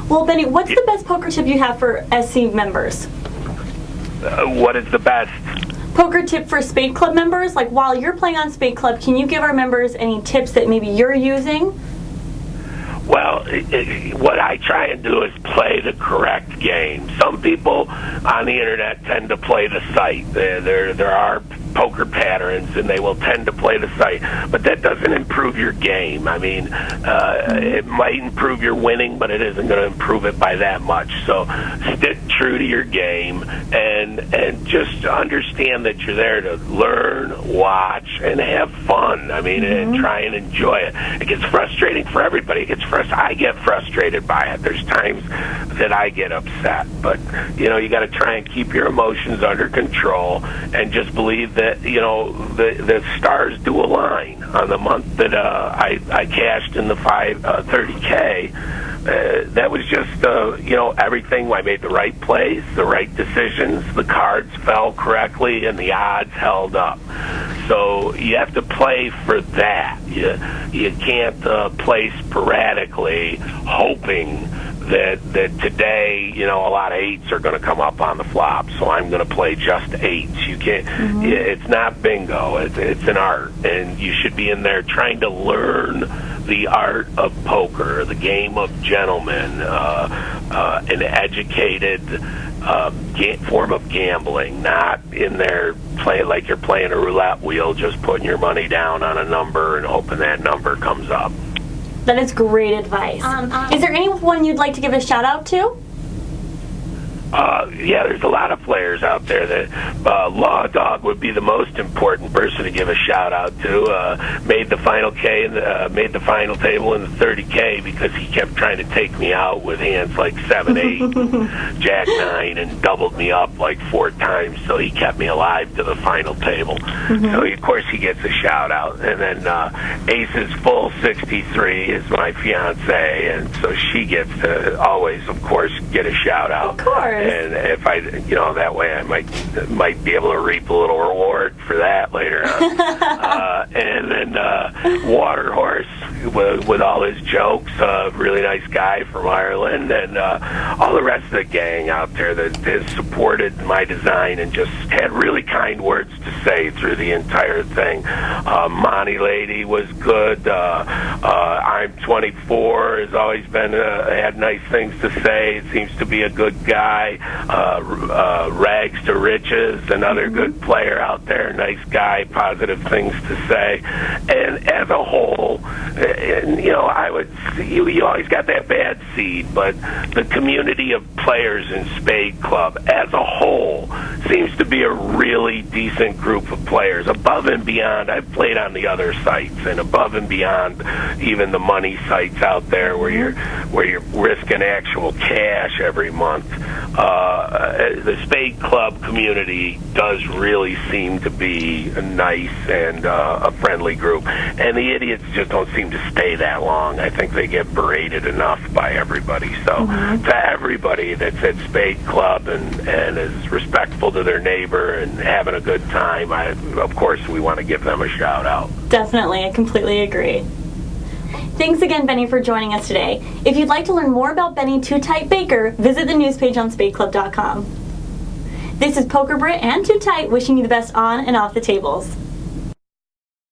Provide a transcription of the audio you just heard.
Well, Benny, what's the best poker tip you have for SC members? What is the best? Poker tip for Spade Club members? Like, while you're playing on Spade Club, can you give our members any tips that maybe you're using? Well, what I try and do is play the correct game. Some people on the internet tend to play the site. There are poker patterns, and they will tend to play the site. But that doesn't improve your game. I mean, it might improve your winning, but it isn't going to improve it by that much. So stick true to your game, and just understand that you're there to learn, watch, and have fun. I mean, and try and enjoy it. It gets frustrating for everybody. I get frustrated by it. There's times that I get upset, but you got to try and keep your emotions under control, and just believe that the stars do align. On the month that I cashed in the 30K, that was just everything. I made the right plays, the right decisions, the cards fell correctly, and the odds held up. So you have to play for that. You can't play sporadically, hoping that today, a lot of 8s are going to come up on the flop, so I'm going to play just 8s. You can't. It's not bingo. It's an art, and you should be in there trying to learn the art of poker, the game of gentlemen, an educated form of gambling, not in there playing like you're playing a roulette wheel, just putting your money down on a number and hoping that number comes up. That is great advice. Is there anyone you'd like to give a shout out to? Yeah, there's a lot of players out there that Law Dog would be the most important person to give a shout out to. Made the final made the final table in the 30K because he kept trying to take me out with hands like 7-8, Jack 9, and doubled me up like 4 times. So he kept me alive to the final table. So of course he gets a shout out. And then Ace's Full 63 is my fiance, and so she gets to always, of course, get a shout out. Of course. And if I, that way I might be able to reap a little reward for that later on. And then Water Horse with all his jokes, really nice guy from Ireland, and all the rest of the gang out there that has supported myDesign and just had really kind words to say through the entire thing. Monty Lady was good. I'm 24 has always been had nice things to say. It seems to be a good guy. Rags to Riches, another good player out there, nice guy, positive things to say. And as a whole, I would you always got that bad seed, but the community of players in Spade Club as a whole seems to be a really decent group of players. Above and beyond, I've played on the other sites, and above and beyond even the money sites out there where you're risking actual cash every month. The Spade Club community does really seem to be nice and a friendly group, and the idiots just don't seem to stay that long. I think they get berated enough by everybody. So to everybody that's at Spade Club and is respectful to their neighbor and having a good time, of course we want to give them a shout out. Definitely, I completely agree. Thanks again, Benny, for joining us today. If you'd like to learn more about Benny 2Tight Baker, visit the news page on SpadeClub.com. This is PokerBrit and 2Tight wishing you the best on and off the tables.